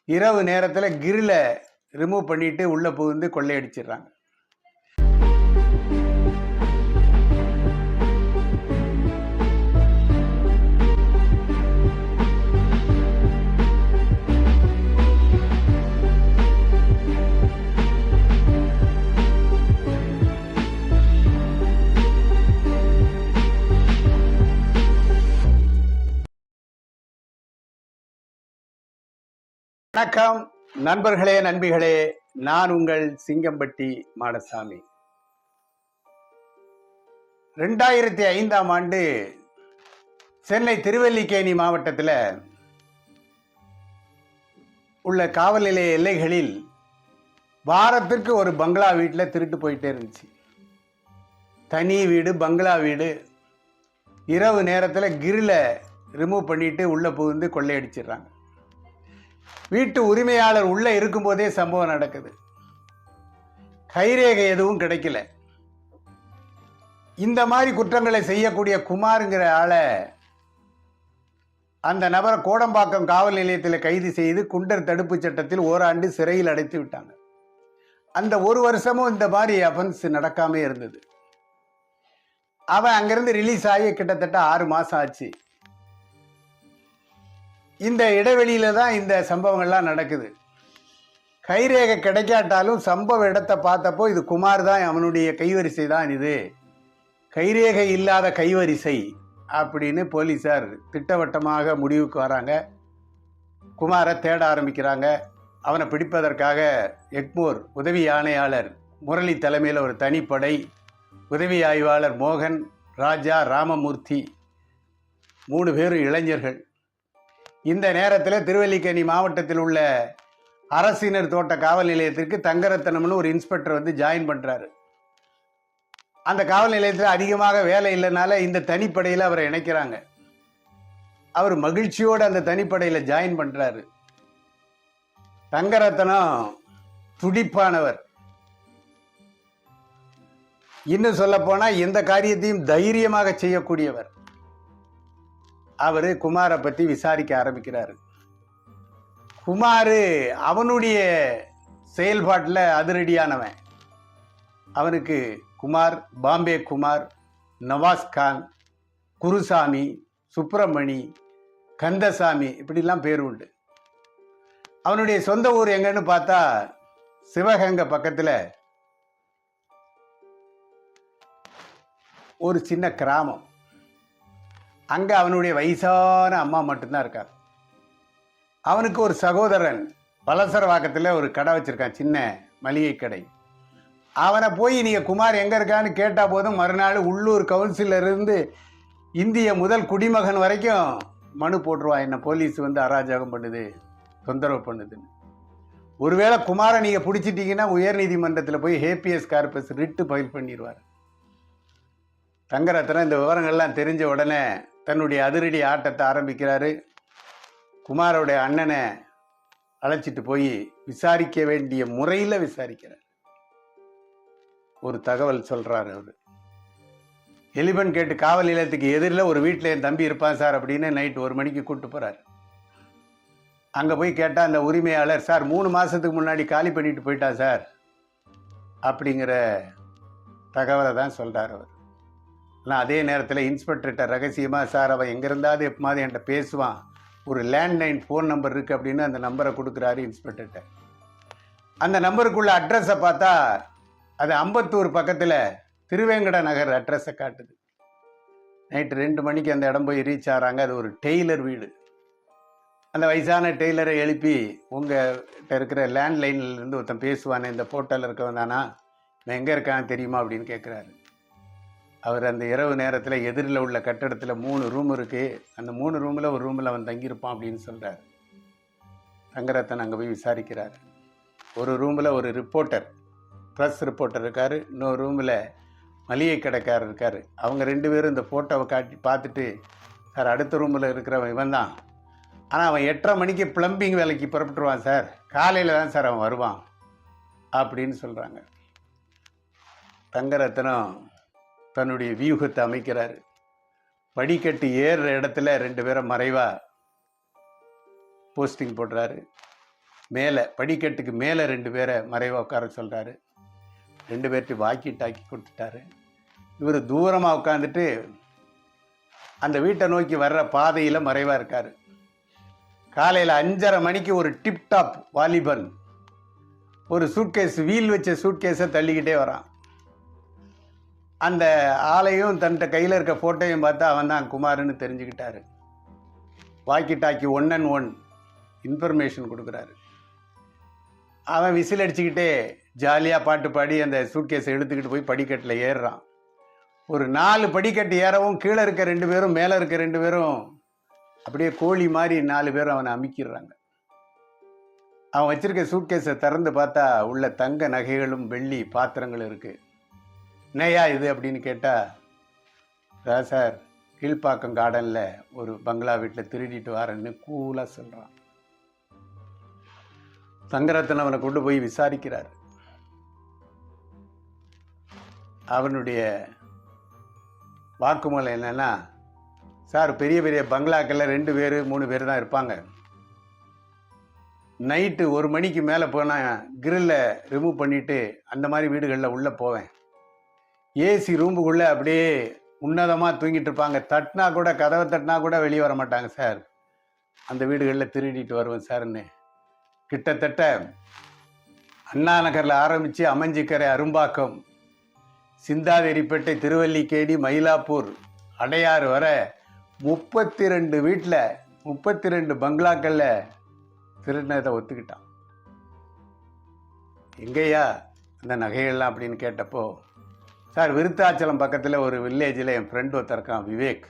இரவு நேரத்தில் கிரில ரிமூவ் பண்ணிட்டு உள்ள புகுந்து கொள்ளையடிச்சிடுறாங்க. வணக்கம் நண்பர்களே, நண்பிகளே, நான் உங்கள் சிங்கம்பட்டி மாடசாமி. 2005 சென்னை திருவல்லிக்கேணி மாவட்டத்தில் உள்ள காவல் நிலைய எல்லைகளில் வாரத்திற்கு ஒரு பங்களா வீட்டில் திருட்டு போயிட்டே இருந்துச்சு. தனி வீடு, பங்களா வீடு. இரவு நேரத்தில் கிரில ரிமூவ் பண்ணிட்டு உள்ள புகுந்து கொள்ளையடிச்சிடுறாங்க. வீட்டு உரிமையாளர் உள்ள இருக்கும்போதே சம்பவம் நடக்குது. கைரேகை எதுவும் கிடைக்கல. இந்த மாதிரி குற்றங்களை செய்யக்கூடிய குமாருங்கிற ஆளை அந்த நபரை கோடம்பாக்கம் காவல் நிலையத்தில் கைது செய்து குண்டர் தடுப்பு சட்டத்தில் ஓராண்டு சிறையில் அடைத்து விட்டாங்க. அந்த ஒரு வருஷமும் இந்த மாதிரி அஃபென்ஸ் நடக்காம இருந்தது. அவன் அங்கிருந்து ரிலீஸ் ஆகி கிட்டத்தட்ட 6 மாசம் ஆச்சு. இந்த இடைவெளியில தான் இந்த சம்பவங்கள்லாம் நடக்குது. கைரேகை கிடைக்காட்டாலும் சம்பவ இடத்தை பார்த்தப்போ இது குமார் தான், அவனுடைய கைவரிசை தான் இது, கைரேகை இல்லாத கைவரிசை அப்படின்னு போலீஸார் திட்டவட்டமாக முடிவுக்கு வராங்க. குமாரை தேட ஆரம்பிக்கிறாங்க. அவனை பிடிப்பதற்காக எக்மோர் உதவி ஆணையாளர் முரளி தலைமையில் ஒரு தனிப்படை, உதவி ஆய்வாளர் மோகன், ராஜா, ராமமூர்த்தி, 3 பேரும் இளைஞர்கள். இந்த நேரத்தில் திருவல்லிக்கேணி மாவட்டத்தில் உள்ள அரசினர் தோட்ட காவல் நிலையத்திற்கு தங்கரத்தனம்னு ஒரு இன்ஸ்பெக்டர் வந்து ஜாயின் பண்ணுறாரு. அந்த காவல் நிலையத்தில் அதிகமாக வேலை இல்லைனால இந்த தனிப்படையில் அவரை இணைக்கிறாங்க. அவர் மகிழ்ச்சியோடு அந்த தனிப்படையில் ஜாயின் பண்ணுறாரு. தங்கரத்தனம் துடிப்பானவர். இன்னும் சொல்ல போனால் எந்த காரியத்தையும் தைரியமாக செய்யக்கூடியவர். அவர் குமாரை பற்றி விசாரிக்க ஆரம்பிக்கிறாரு. குமார் அவனுடைய செயல்பாட்டில் அதிரடியானவன். அவனுக்கு குமார், பாம்பே குமார், நவாஸ்கான், குருசாமி, சுப்பிரமணி, கந்தசாமி இப்படிலாம் பேர் உண்டு. அவனுடைய சொந்த ஊர் எங்கன்னு பார்த்தா சிவகங்கை பக்கத்தில் ஒரு சின்ன கிராமம். அங்கே அவனுடைய வயசான அம்மா மட்டும்தான் இருக்கார். அவனுக்கு ஒரு சகோதரன் பலசரவாக்கத்தில் ஒரு கடை வச்சிருக்கான், சின்ன மளிகை கடை. அவனை போய் நீங்கள் குமார் எங்கே இருக்கான்னு கேட்டால் போதும் மறுநாள் உள்ளூர் கவுன்சிலருந்து இந்திய முதல் குடிமகன் வரைக்கும் மனு போட்டுருவான், என்ன போலீஸ் வந்து அராஜகம் பண்ணுது, தொந்தரவு பண்ணுதுன்னு. ஒருவேளை குமாரை நீங்கள் பிடிச்சிட்டிங்கன்னா உயர்நீதிமன்றத்தில் போய் ஹேபியஸ் கார்பஸ் ரிட்டு ஃபைல் பண்ணிடுவார். தங்கரத்னம் இந்த விவரங்கள்லாம் தெரிஞ்ச உடனே தன்னுடைய அதிரடி ஆட்டத்தை ஆரம்பிக்கிறாரு. குமாரோடைய அண்ணனை அழைச்சிட்டு போய் விசாரிக்க வேண்டிய முறையில் விசாரிக்கிறார். ஒரு தகவல் சொல்றாரு. அவர் எலிபன் கேட்டு காவல் நிலையத்துக்கு எதிரில் ஒரு வீட்டில் என் தம்பி இருப்பான் சார் அப்படின்னு நைட் 1 மணிக்கு கூப்பிட்டு போறாரு. அங்கே போய் கேட்டால் அந்த உரிமையாளர், சார் 3 மாதத்துக்கு முன்னாடி காலி பண்ணிட்டு போயிட்டான் சார் அப்படிங்கிற தகவலை தான் சொல்கிறார் அவர். ஆனால் அதே நேரத்தில் இன்ஸ்பெக்டர்கிட்ட ரகசியமாக, சார் அவன் எங்கே இருந்தாவது எப்போது என்கிட்ட பேசுவான், ஒரு லேண்ட்லைன் ஃபோன் நம்பர் இருக்குது அப்படின்னு அந்த நம்பரை கொடுக்குறாரு இன்ஸ்பெக்டர்கிட்ட. அந்த நம்பருக்குள்ள அட்ரஸை பார்த்தா அது அம்பத்தூர் பக்கத்தில் திருவேங்கட நகர் அட்ரஸை காட்டுது. நைட்டு 2 மணிக்கு அந்த இடம் போய் ரீச் ஆகிறாங்க. அது ஒரு டெய்லர் வீடு. அந்த வயசான டெய்லரை எழுப்பி, உங்கள்கிட்ட இருக்கிற லேண்ட்லைன்லேருந்து ஒருத்தன் பேசுவானே, இந்த போர்ட்டலில் இருக்கவன் தானா, நான் எங்கே இருக்கான்னு தெரியுமா அப்படின்னு கேட்குறாரு. அவர் அந்த இரவு நேரத்தில் எதிரில் உள்ள கட்டடத்தில் 3 ரூம் இருக்குது, அந்த 3 ரூமில் ஒரு ரூமில் அவன் தங்கியிருப்பான் அப்படின்னு சொல்கிறார். தங்கரத்தன் அங்கே போய் விசாரிக்கிறார். ஒரு ரூமில் ஒரு ரிப்போர்ட்டர், ப்ரெஸ் ரிப்போர்ட்டர் இருக்கார். இன்னொரு ரூமில் மளிகை கடைக்காரர் இருக்கார். அவங்க 2 பேரும் இந்த ஃபோட்டோவை காட்டி பார்த்துட்டு, சார் அடுத்த ரூமில் இருக்கிறவன் இவன் தான், ஆனால் அவன் 8:30 மணிக்கு ப்ளம்பிங் வேலைக்கு புறப்பட்டுருவான் சார், காலையில் தான் சார் அவன் வருவான் அப்படின்னு சொல்கிறாங்க. தங்கரத்னம் தன்னுடைய வியூகத்தை அமைக்கிறாரு. படிக்கட்டு ஏறுற இடத்துல 2 பேரை மறைவா போஸ்டிங் போடுறாரு. மேலே படிக்கட்டுக்கு மேலே 2 பேரை மறைவாக உட்கார சொல்கிறாரு. 2 பேர்ட்டு வாக்கி டாக்கி கொடுத்துட்டாரு. இவர் தூரமாக உட்காந்துட்டு அந்த வீட்டை நோக்கி வர்ற பாதையில் மறைவாக இருக்கார். காலையில் 5:30 மணிக்கு ஒரு டிப்டாப் வாலிபன் ஒரு சூட்கேஸ், வீல் வச்ச சூட்கேஸை தள்ளிக்கிட்டே வரான். அந்த ஆளையும் தன்கிட்ட கையில் இருக்க ஃபோட்டோவையும் பார்த்தா அவன் தான் குமார்னு தெரிஞ்சுக்கிட்டாரு. வாக்கி டாக்கி 1 and 1 இன்ஃபர்மேஷன் கொடுக்குறாரு. அவன் விசில் அடிச்சுக்கிட்டே ஜாலியாக பாட்டு பாடி அந்த சூட்கேஸை எடுத்துக்கிட்டு போய் படிக்கட்டில் ஏறுறான். ஒரு 4 படிக்கட்டு ஏறவும் கீழே இருக்க 2 பேரும் மேலே இருக்க 2 பேரும் அப்படியே கோழி மாதிரி 4 பேரும் அவனை அமுக்கிடுறாங்க. அவன் வச்சிருக்க சூட்கேஸை திறந்து பார்த்தா உள்ள தங்க நகைகளும் வெள்ளி பாத்திரங்களும் இருக்குது. என்னையா இது அப்படின்னு கேட்டால், சார் கீழ்ப்பாக்கம் கார்டனில் ஒரு பங்களா வீட்டில் திருடிட்டு வரேன்னு கூலாக சொல்கிறான். தங்கரத்னம் அவனை கொண்டு போய் விசாரிக்கிறார். அவனுடைய வாக்குமூலம் என்னன்னா, சார் பெரிய பெரிய பங்களாக்களில் 2 பேர் 3 பேர் தான் இருப்பாங்க. நைட்டு 1 மணிக்கு மேலே போனால் கிரில்லை ரிமூவ் பண்ணிவிட்டு அந்த மாதிரி வீடுகளில் உள்ளே போவேன். ஏசி ரூமுக்குள்ளே அப்படியே உன்னதமாக தூங்கிட்டு இருப்பாங்க. தட்டினா கூட, கதவை தட்டினா கூட வெளியே வர மாட்டாங்க சார். அந்த வீடுகளில் திருடிட்டு வருவேன் சார்ன்னு கிட்டத்தட்ட அண்ணா நகரில் ஆரம்பித்து அமைஞ்சிக்கரை, அரும்பாக்கம், சிந்தாதிரிப்பேட்டை, திருவல்லிக்கேணி, மயிலாப்பூர், அடையாறு வர 32 வீட்டில் 32 பங்களாக்களில் திருடினதை ஒத்துக்கிட்டான். எங்கேயா அந்த நகைகள்லாம் அப்படின்னு கேட்டப்போ, சார் விருத்தாச்சலம் பக்கத்தில் ஒரு வில்லேஜில் என் ஃப்ரெண்டு ஒருத்தர் இருக்கான் விவேக்,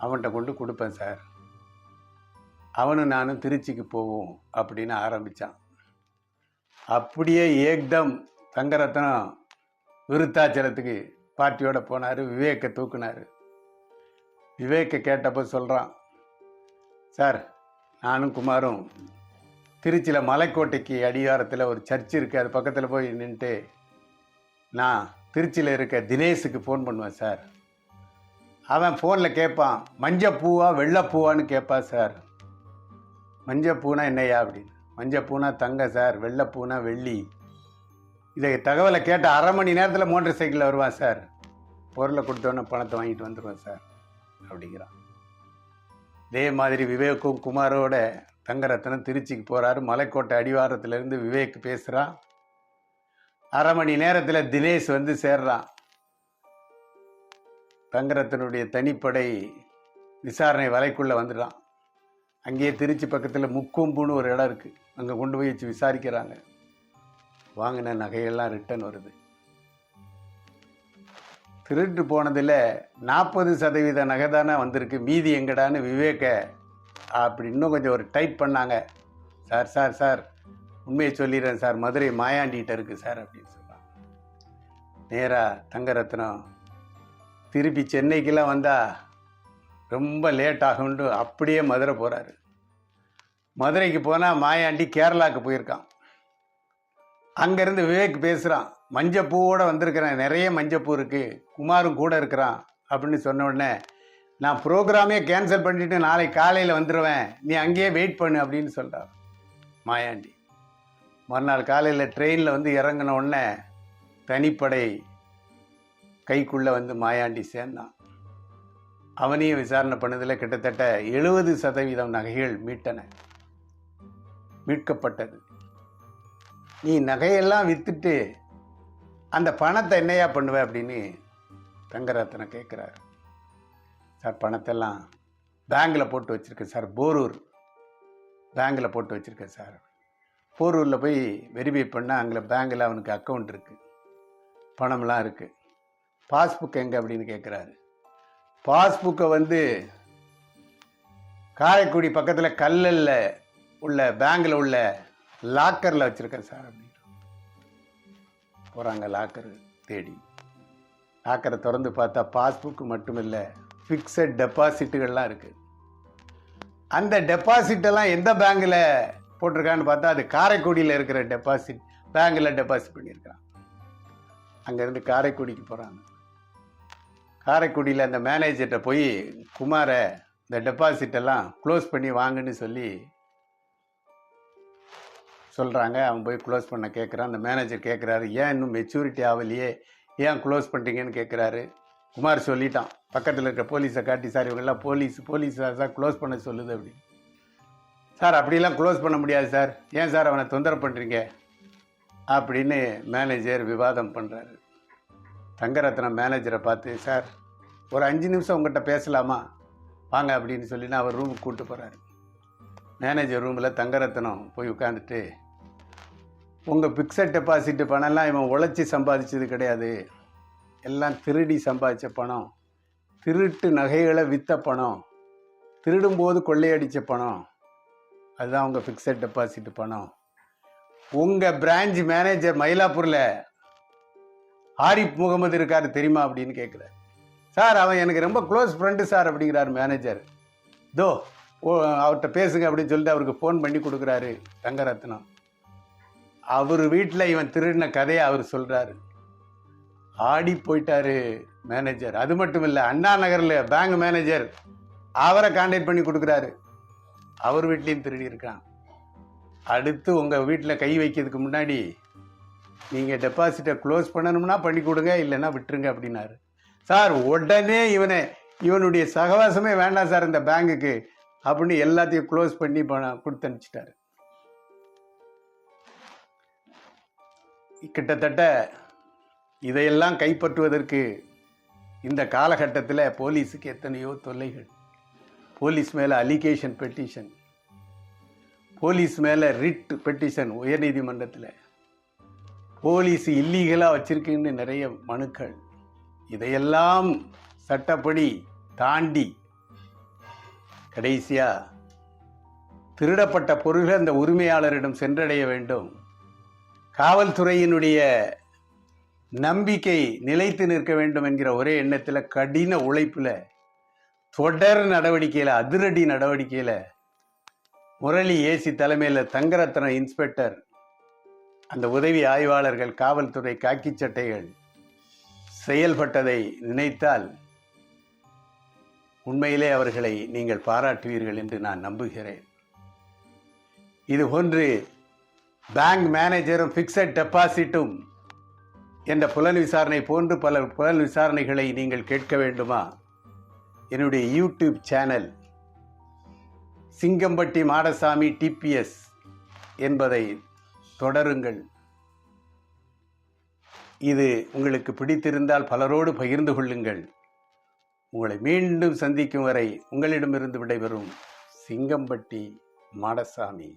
அவன்கிட்ட கொண்டு கொடுப்பேன் சார், அவனும் நானும் திருச்சிக்கு போவோம் அப்படின்னு ஆரம்பித்தான். அப்படியே ஏக்தம் தங்கரத்னம் விருத்தாச்சலத்துக்கு பார்ட்டியோட போனார். விவேக்கை தூக்குனார். விவேக்கை கேட்டப்போ சொல்கிறான், சார் நானும் குமாரும் திருச்சியில் மலைக்கோட்டைக்கு அடிவாரத்தில் ஒரு சர்ச் இருக்குது, அது பக்கத்தில் போய் நின்றுட்டு நான் திருச்சியில் இருக்க தினேஷுக்கு ஃபோன் பண்ணுவேன் சார். அவன் ஃபோனில் கேட்பான், மஞ்சப்பூவா வெள்ளைப்பூவான்னு கேட்பான் சார். மஞ்சப்பூனா என்னையா அப்படின்னு. மஞ்சப்பூனா தங்கம் சார், வெள்ளைப்பூனா வெள்ளி. இதை தகவலை கேட்ட 1/2 மணி நேரத்தில் மோட்டர் சைக்கிளில் வருவான் சார். பொருளை கொடுத்தோன்னே பணத்தை வாங்கிட்டு வந்துடுவேன் சார் அப்படிங்கிறான். இதே மாதிரி விவேக்கும் குமாரோட தங்கரத்னம் திருச்சிக்கு போகிறாரு. மலைக்கோட்டை அடிவாரத்திலேருந்து விவேக் பேசுகிறான். 1/2 மணி நேரத்தில் தினேஷ் வந்து சேர்றான். தங்கரத்னுடைய தனிப்படை விசாரணை வலைக்குள்ளே வந்துடுறான். அங்கேயே திருச்சி பக்கத்தில் முக்கொம்புன்னு ஒரு இடம் இருக்குது, அங்கே கொண்டு போய் வச்சு விசாரிக்கிறாங்க. வாங்கின நகையெல்லாம் ரிட்டர்ன் வருது. திருட்டு போனதில் 40% நகை தானே வந்திருக்கு, மீதி எங்கடான்னு விவேக்க அப்படி இன்னும் கொஞ்சம் ஒரு டைப் பண்ணாங்க. சார் சார் சார் உண்மையை சொல்லிடுறேன் சார், மதுரை மாயாண்டிகிட்ட இருக்குது சார் அப்படின்னு சொன்னான். நேராக தங்கரத்னம் திருப்பி சென்னைக்கெல்லாம் வந்தால் ரொம்ப லேட் ஆகும்னு அப்படியே மதுரை போகிறாரு. மதுரைக்கு போனால் மாயாண்டி கேரளாவுக்கு போயிருக்கான். அங்கேருந்து விவேக் பேசுகிறான், மஞ்சப்பூவோடு வந்திருக்கிறேன், நிறைய மஞ்சப்பூ இருக்குது, குமாரும் கூட இருக்கிறான் அப்படின்னு சொன்ன உடனே, நான் ப்ரோக்ராமே கேன்சல் பண்ணிவிட்டு நாளைக்கு காலையில் வந்துடுவேன், நீ அங்கேயே வெயிட் பண்ணு அப்படின்னு சொல்கிறார் மாயாண்டி. மறுநாள் காலையில் ட்ரெயினில் வந்து இறங்கின உடனே தனிப்படை கைக்குள்ளே வந்து மாயாண்டி சேர்ந்தான். அவனையும் விசாரணை பண்ணதில் கிட்டத்தட்ட 70% நகைகள் மீட்கப்பட்டது. நீ நகையெல்லாம் விற்றுட்டு அந்த பணத்தை என்னையா பண்ணுவேன் அப்படின்னு தங்கரத்னம் கேட்குறாரு. சார் பணத்தெல்லாம் பேங்கில் போட்டு வச்சுருக்கேன் சார், போரூர் பேங்கில் போட்டு வச்சுருக்கேன் சார். போரூரில் போய் வெரிஃபை பண்ணால் அங்கே பேங்கில் அவனுக்கு அக்கௌண்ட் இருக்குது, பணம்லாம் இருக்குது. பாஸ்புக் எங்கே அப்படின்னு கேட்குறாரு. பாஸ்புக்கை வந்து காரைக்குடி பக்கத்தில் கல்லல்ல உள்ள பேங்கில் உள்ள லாக்கரில் வச்சுருக்கேன் சார் அப்படின்னு போகிறாங்க. லாக்கர் தேடி லாக்கரை திறந்து பார்த்தா பாஸ்புக்கு மட்டும் இல்லை, ஃபிக்ஸட் டெபாசிட்டுகள்லாம் இருக்குது. அந்த டெபாசிட்டெல்லாம் எந்த பேங்கில் போட்டிருக்கான்னு பார்த்தா அது காரைக்குடியில் இருக்கிற டெபாசிட் பேங்கில் டெபாசிட் பண்ணியிருக்கான். அங்கேருந்து காரைக்குடிக்கு போகிறாங்க. காரைக்குடியில் அந்த மேனேஜர்கிட்ட போய் குமாரை இந்த டெபாசிட்டெல்லாம் க்ளோஸ் பண்ணி வாங்கன்னு சொல்லி சொல்கிறாங்க. அவன் போய் க்ளோஸ் பண்ண கேட்குறான். அந்த மேனேஜர் கேட்குறாரு, ஏன் இன்னும் மெச்சூரிட்டி ஆகலையே, ஏன் க்ளோஸ் பண்ணுறீங்கன்னு கேட்குறாரு. குமார் சொல்லிட்டான், பக்கத்தில் இருக்க போலீஸை காட்டி, சார் இவங்கெல்லாம் போலீஸ் சார் க்ளோஸ் பண்ண சொல்லுது அப்படி. சார் அப்படிலாம் க்ளோஸ் பண்ண முடியாது சார், ஏன் சார் அவனை தொந்தரவு பண்ணுறீங்க அப்படின்னு மேனேஜர் விவாதம் பண்ணுறாரு. தங்கரத்னம் மேனேஜரை பார்த்து, சார் ஒரு 5 நிமிஷம் உங்கள்கிட்ட பேசலாமா வாங்க அப்படின்னு சொல்லி அவர் ரூமுக்கு கூப்பிட்டு போகிறாரு. மேனேஜர் ரூமில் தங்கரத்னம் போய் உட்காந்துட்டு, உங்கள் ஃபிக்ஸட் டெபாசிட் பணம்லாம் இவன் உழைச்சி சம்பாதிச்சது கிடையாது, எல்லாம் திருடி சம்பாதிச்ச பணம், திருட்டு நகைகளை விற்ற பணம், திருடும்போது கொள்ளையடித்த பணம், அதுதான் உங்கள் ஃபிக்ஸட் டெபாசிட் பணம். உங்கள் பிரான்ச் மேனேஜர் மயிலாப்பூரில் ஆரிஃப் முகமது இருக்காரு தெரியுமா அப்படின்னு கேட்குறாரு. சார் அவன் எனக்கு ரொம்ப க்ளோஸ் ஃப்ரெண்டு சார் அப்படிங்கிறார் மேனேஜர். தோ அவர்கிட்ட பேசுங்க அப்படின்னு சொல்லிட்டு அவருக்கு ஃபோன் பண்ணி கொடுக்குறாரு தங்கரத்னம். அவர் வீட்டில் இவன் திருடின கதையை அவர் சொல்கிறாரு. ஆடி போயிட்டாரு மேனேஜர். அது மட்டும் இல்லை, அண்ணா நகரில் பேங்க் மேனேஜர் அவரை கான்டாக்ட் பண்ணி கொடுக்குறாரு, அவர் வீட்லேயும் திருடி இருக்கான். அடுத்து உங்கள் வீட்டில் கை வைக்கிறதுக்கு முன்னாடி நீங்கள் டெபாசிட்டை க்ளோஸ் பண்ணணும்னா பண்ணி கொடுங்க, இல்லைன்னா விட்டுருங்க அப்படின்னாரு. சார் உடனே இவனுடைய சகவாசமே வேண்டாம் சார் இந்த பேங்குக்கு அப்படின்னு எல்லாத்தையும் க்ளோஸ் பண்ணி கொடுத்து அனுப்பிச்சிட்டாரு. கிட்டத்தட்ட இதையெல்லாம் கைப்பற்றுவதற்கு இந்த காலகட்டத்தில் போலீஸுக்கு எத்தனையோ தொல்லைகள். போலீஸ் மேலே அலிகேஷன் பெட்டிஷன், போலீஸ் மேலே ரிட் பெட்டிஷன் உயர்நீதிமன்றத்தில், போலீஸ் இல்லீகலாக வச்சிருக்குன்னு நிறைய மனுக்கள். இதையெல்லாம் சட்டப்படி தாண்டி கடைசியா திருடப்பட்ட பொருள்கள் அந்த உரிமையாளரிடம் சென்றடைய வேண்டும், காவல்துறையினுடைய நம்பிக்கை நிலைத்து நிற்க வேண்டும் என்கிற ஒரே எண்ணத்தில் கடின உழைப்பில் தொடர் நடவடிக்கையில், அதிரடி நடவடிக்கையில் முரளி ஏசி தலைமையில் தங்கரத்ன இன்ஸ்பெக்டர், அந்த உதவி ஆய்வாளர்கள், காவல்துறை காக்கி சட்டைகள் செயல்பட்டதை நினைத்தால் உண்மையிலே அவர்களை நீங்கள் பாராட்டுவீர்கள் என்று நான் நம்புகிறேன். இதுபோன்று பேங்க் மேனேஜரும் ஃபிக்ஸட் டெபாசிட்டும் என்ற புலன் விசாரணை போன்று பல புலன் விசாரணைகளை நீங்கள் கேட்க வேண்டுமா? என்னுடைய YouTube channel Singampatti Madasamy DPS என்பதை தொடருங்கள். இது உங்களுக்கு பிடித்திருந்தால் பலரோடு பகிர்ந்து கொள்ளுங்கள். உங்களை மீண்டும் சந்திக்கும் வரை உங்களிடமிருந்து விடைபெறும் சிங்கம்பட்டி மாடசாமி.